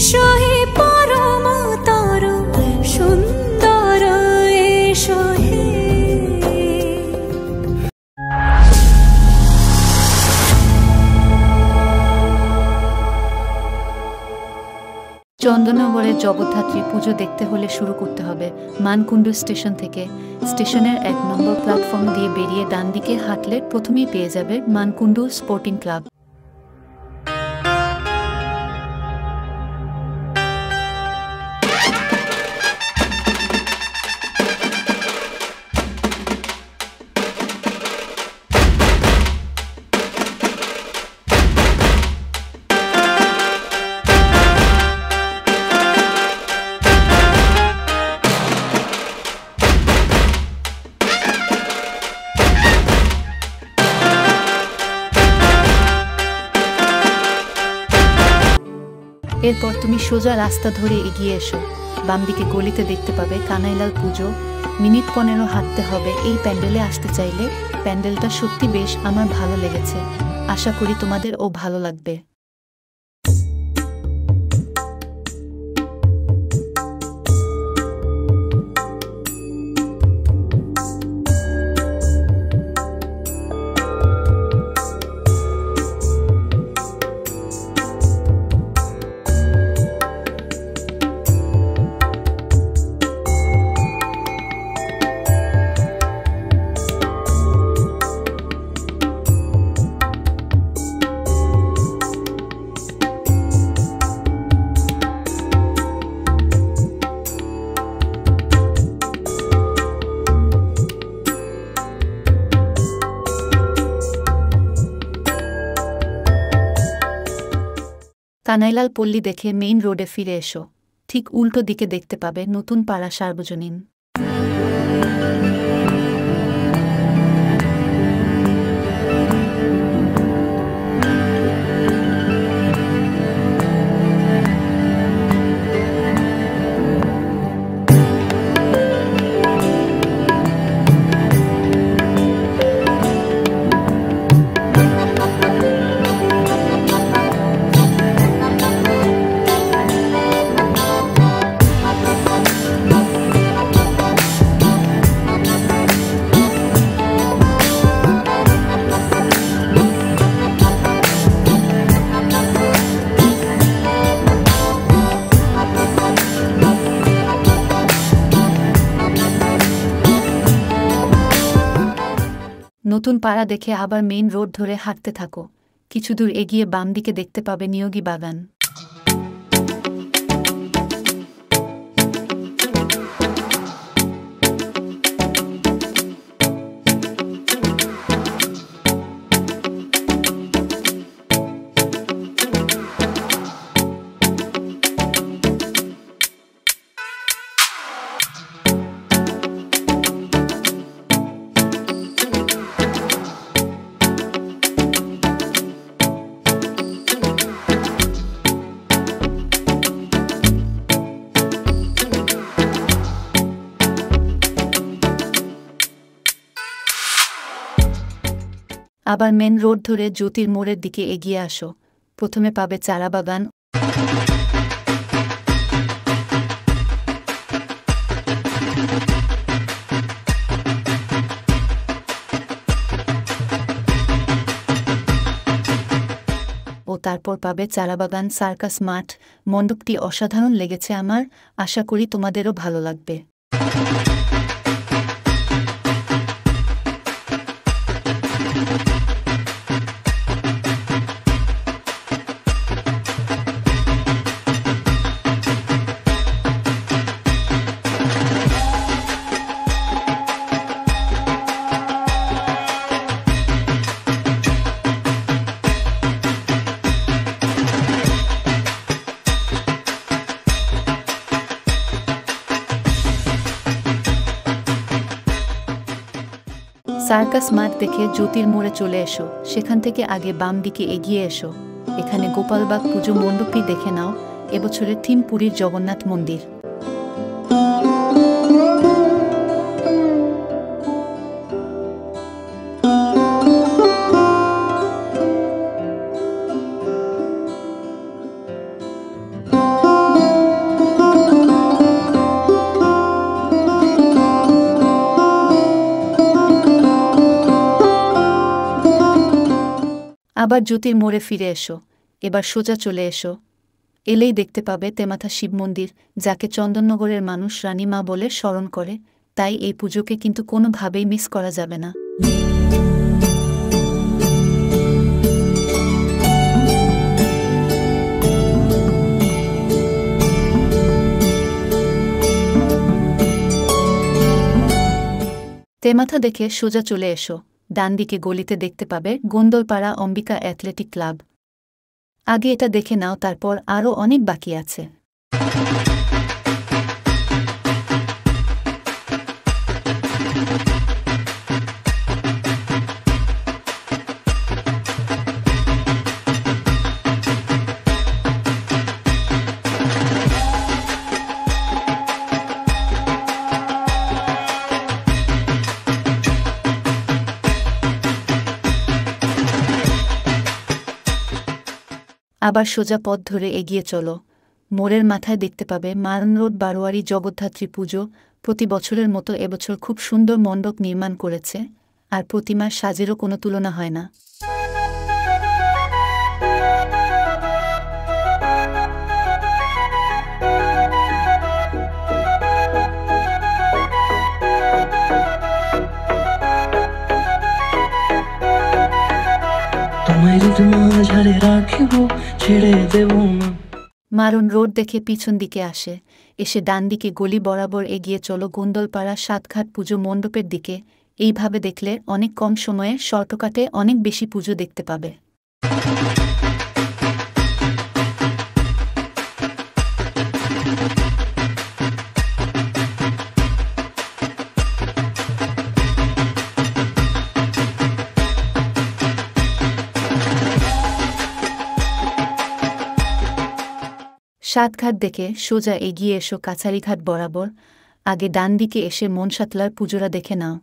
এসো হে পরমতর সুন্দর এসো হে। চন্দননগরের জগদ্ধাত্রী পুজো দেখতে হলে শুরু করতে হবে মানকুণ্ডু স্টেশন থেকে। স্টেশনের 1 নম্বর প্ল্যাটফর্ম দিয়ে বেরিয়ে ডান দিকে হাঁটলে প্রথমেই পেয়ে যাবে মানকুণ্ডু স্পোর্টিং ক্লাব। এরপর তুমি সোজা রাস্তা ধরে এগিয়ে এসো, বাম দিকে গলিতে দেখতে পাবে কানাইলাল পুজো। মিনিট 15 হাঁটতে হবে এই প্যান্ডেলে আসতে চাইলে। প্যান্ডেলটা সত্যি বেশ আমার ভালো লেগেছে, আশা করি তোমাদেরও ভালো লাগবে। কানাইলাল পল্লী দেখে মেইন রোডে ফিরে এসো, ঠিক উল্টো দিকে দেখতে পাবে নতুন পাড়া সার্বজনীন। নতুন পাড়া দেখে আবার মেইন রোড ধরে হাঁটতে থাকো। কিছু দূর এগিয়ে বাম দিকে দেখতে পাবে নিয়োগী বাগান। আবার মেন রোড ধরে জ্যোতির মোড়ের দিকে এগিয়ে আসো, প্রথমে পাবে চারা বাগান। ও তারপর পাবে চারাবাগান সার্কাস মাঠ। মণ্ডপটি অসাধারণ লেগেছে আমার, আশা করি তোমাদেরও ভালো লাগবে। সার্কাস মাঠ দেখে জ্যোতির মোড়ে চলে এসো, সেখান থেকে আগে বাম দিকে এগিয়ে এসো। এখানে গোপালবাগ পুজো মণ্ডপটি দেখে নাও, এবছরের থিম পুরীর জগন্নাথ মন্দির। আবার জ্যোতির মোড়ে ফিরে এসো, এবার সোজা চলে এসো। এলেই দেখতে পাবে তেমাথা শিব মন্দির, যাকে চন্দননগরের মানুষ রানীমা বলে স্মরণ করে, তাই এই পুজোকে কিন্তু কোনোভাবেই মিস করা যাবে না। তেমাথা দেখে সোজা চলে এসো, ডান দিকে গলিতে দেখতে পাবে গোন্দলপাড়া অম্বিকা অ্যাথলেটিক ক্লাব। আগে এটা দেখে নাও, তারপর আরও অনেক বাকি আছে। আবার সোজা পথ ধরে এগিয়ে চলো, মোড়ের মাথায় দেখতে পাবে মারণ রোড বারোয়ারি জগদ্ধাত্রী পুজো। প্রতি বছরের মতো এবছর খুব সুন্দর মণ্ডপ নির্মাণ করেছে, আর প্রতিমার সাজেরও কোনো তুলনা হয় না। মারণ রোড দেখে পিছন দিকে আসে, এসে ডান দিকে গলি বরাবর এগিয়ে চলো গোন্দলপাড়া সাতঘাট পুজো মণ্ডপের দিকে। এইভাবে দেখলে অনেক কম সময়ে শর্টকাটে অনেক বেশি পুজো দেখতে পাবে। সাতঘাট দেখে সোজা এগিয়ে এসো কাছারিঘাট বরাবর। আগে ডান দিকে এসে মনসাতলার পুজোরা দেখে নাও।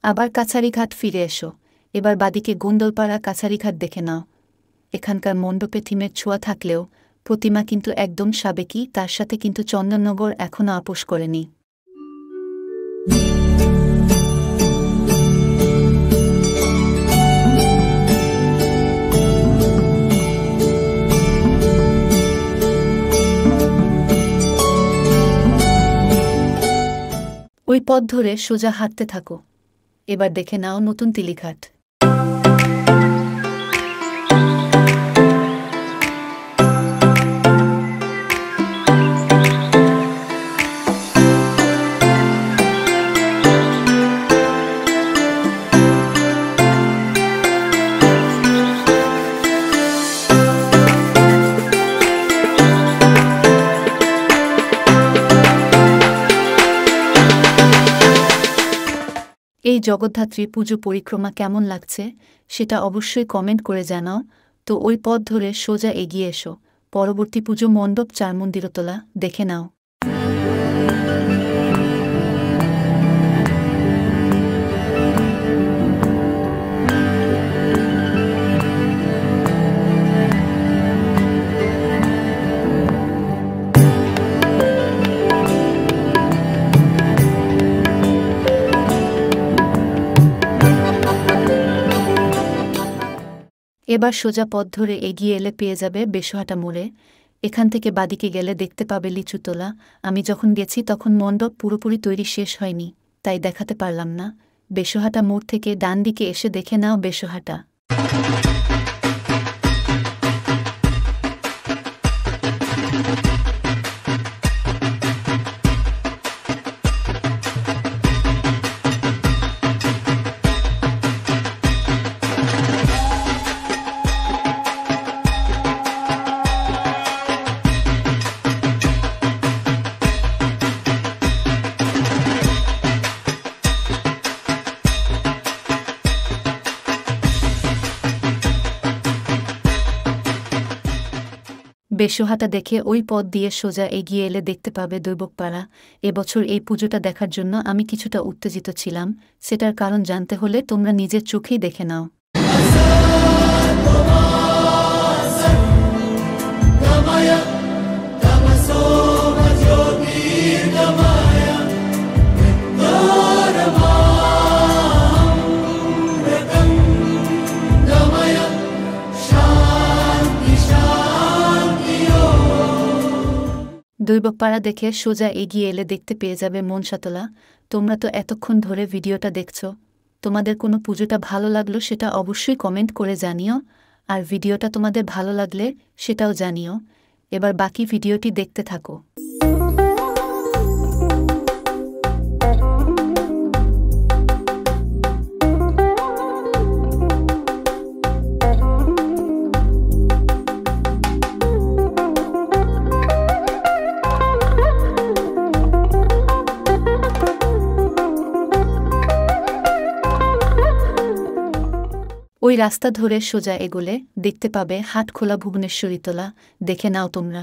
আবার কাছারিঘাট ফিরে এসো, এবার বাদিকে গোন্দলপাড়া কাছারিঘাট দেখে নাও। এখানকার মণ্ডপে থিমের ছোঁয়া থাকলেও প্রতিমা কিন্তু একদম সাবেকি, তার সাথে কিন্তু চন্দননগর এখনও আপোষ করেনি। ওই পথ ধরে সোজা হাঁটতে থাকো, এবার দেখে নাও নতুন তিলিঘাট। এই জগদ্ধাত্রী পুজো পরিক্রমা কেমন লাগছে সেটা অবশ্যই কমেন্ট করে জানাও। তো ওই পথ ধরে সোজা এগিয়ে এসো, পরবর্তী পুজো মণ্ডপ চারমন্দিরতলা দেখে নাও। এবার সোজা পথ ধরে এগিয়ে এলে পেয়ে যাবে বেশহাটা মোড়ে। এখান থেকে বাদিকে গেলে দেখতে পাবে লিচুতলা। আমি যখন গেছি তখন মণ্ডপ পুরোপুরি তৈরি শেষ হয়নি, তাই দেখাতে পারলাম না। বেশহাটা মোড় থেকে ডান দিকে এসে দেখে নাও বেশহাটা। বেশহাটা দেখে ওই পথ দিয়ে সোজা এগিয়ে এলে দেখতে পাবে দৈবকপাড়া। এবছর এই পুজোটা দেখার জন্য আমি কিছুটা উত্তেজিত ছিলাম, সেটার কারণ জানতে হলে তোমরা নিজের চোখেই দেখে নাও। দৈবকপাড়া দেখে সোজা এগিয়ে এলে দেখতে পেয়ে যাবে মনসাতলা। তোমরা তো এতক্ষণ ধরে ভিডিওটা দেখছো, তোমাদের কোনো পুজোটা ভালো লাগলো সেটা অবশ্যই কমেন্ট করে জানিও, আর ভিডিওটা তোমাদের ভালো লাগলে সেটাও জানিও। এবার বাকি ভিডিওটি দেখতে থাকো। ওই রাস্তা ধরে সোজা এগোলে দেখতে পাবে হাটখোলা ভুবনেশ্বরীতলা, দেখে নাও তোমরা।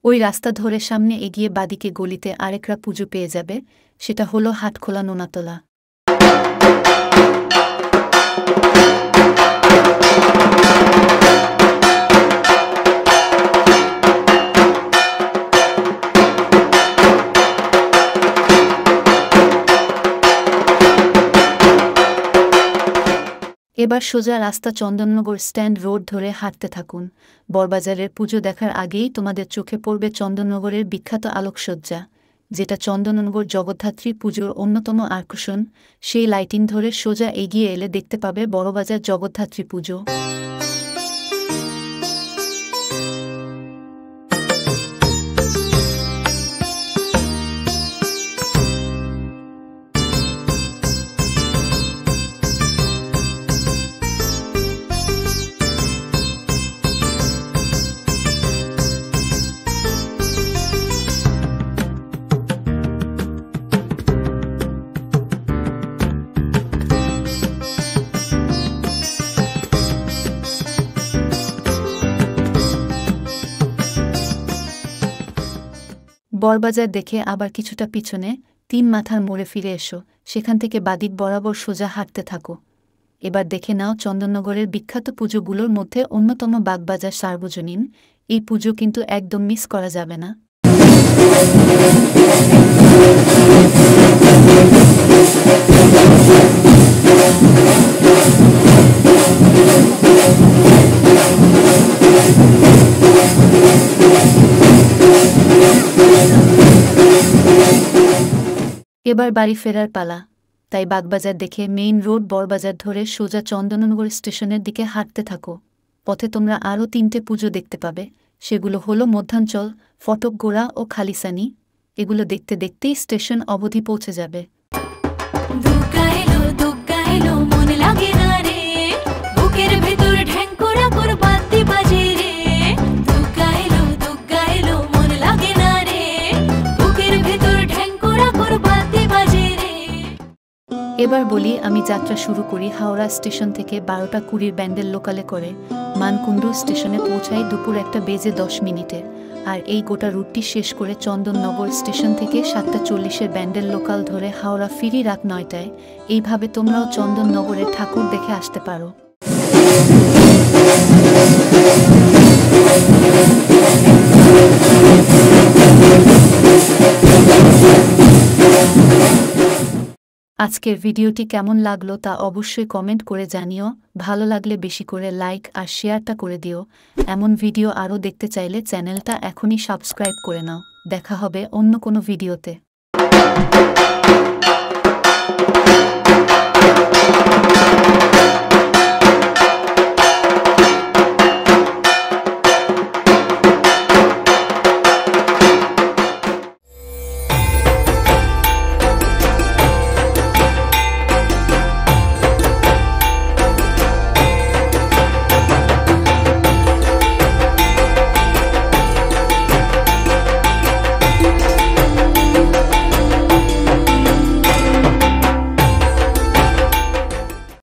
ওই রাস্তা ধরে সামনে এগিয়ে বাদিকে গলিতে আরেকটা পুজো পেয়ে যাবে, সেটা হলো হাটখোলা নোনাতলা। এবার সোজা রাস্তা চন্দননগর স্ট্যান্ড রোড ধরে হাঁটতে থাকুন। বড়বাজারের পুজো দেখার আগেই তোমাদের চোখে পড়বে চন্দননগরের বিখ্যাত আলোকসজ্জা, যেটা চন্দননগর জগদ্ধাত্রী পুজোর অন্যতম আকর্ষণ। সেই লাইটিং ধরে সোজা এগিয়ে এলে দেখতে পাবে বড়বাজার জগদ্ধাত্রী পুজো। বড়বাজার দেখে আবার কিছুটা পিছনে 3 মাথার মোড়ে ফিরে এসো, সেখান থেকে বাদিক বরাবর সোজা হাঁটতে থাকো। এবার দেখে নাও চন্দননগরের বিখ্যাত পুজোগুলোর মধ্যে অন্যতম বাগবাজার সার্বজনীন। এই পুজো কিন্তু একদম মিস করা যাবে না। এবার বাড়ি ফেরার পালা, তাই বাগবাজার দেখে মেইন রোড বড়বাজার ধরে সোজা চন্দননগর স্টেশনের দিকে হাঁটতে থাকো। পথে তোমরা আরও 3টে পুজো দেখতে পাবে, সেগুলো হলো মধ্যাঞ্চল, ফটকগোড়া ও খালিসানি। এগুলো দেখতে দেখতেই স্টেশন অবধি পৌঁছে যাবে। এবার বলি, আমি যাত্রা শুরু করি হাওড়া স্টেশন থেকে 12টা 20 ব্যান্ডেল লোকালে করে মানকুণ্ডু স্টেশনে পৌঁছাই দুপুর 1টা বেজে 10 মিনিটে। আর এই গোটা রুটটি শেষ করে চন্দননগর স্টেশন থেকে 7টা 40-এর ব্যান্ডেল লোকাল ধরে হাওড়া ফিরি রাত 9টায়। এইভাবে তোমরাও চন্দননগরের ঠাকুর দেখে আসতে পারো। আজকের ভিডিওটি কেমন লাগলো তা অবশ্যই কমেন্ট করে জানিও। ভালো লাগলে বেশি করে লাইক আর শেয়ারটা করে দিও। এমন ভিডিও আরও দেখতে চাইলে চ্যানেলটা এখনই সাবস্ক্রাইব করে নাও। দেখা হবে অন্য কোনো ভিডিওতে।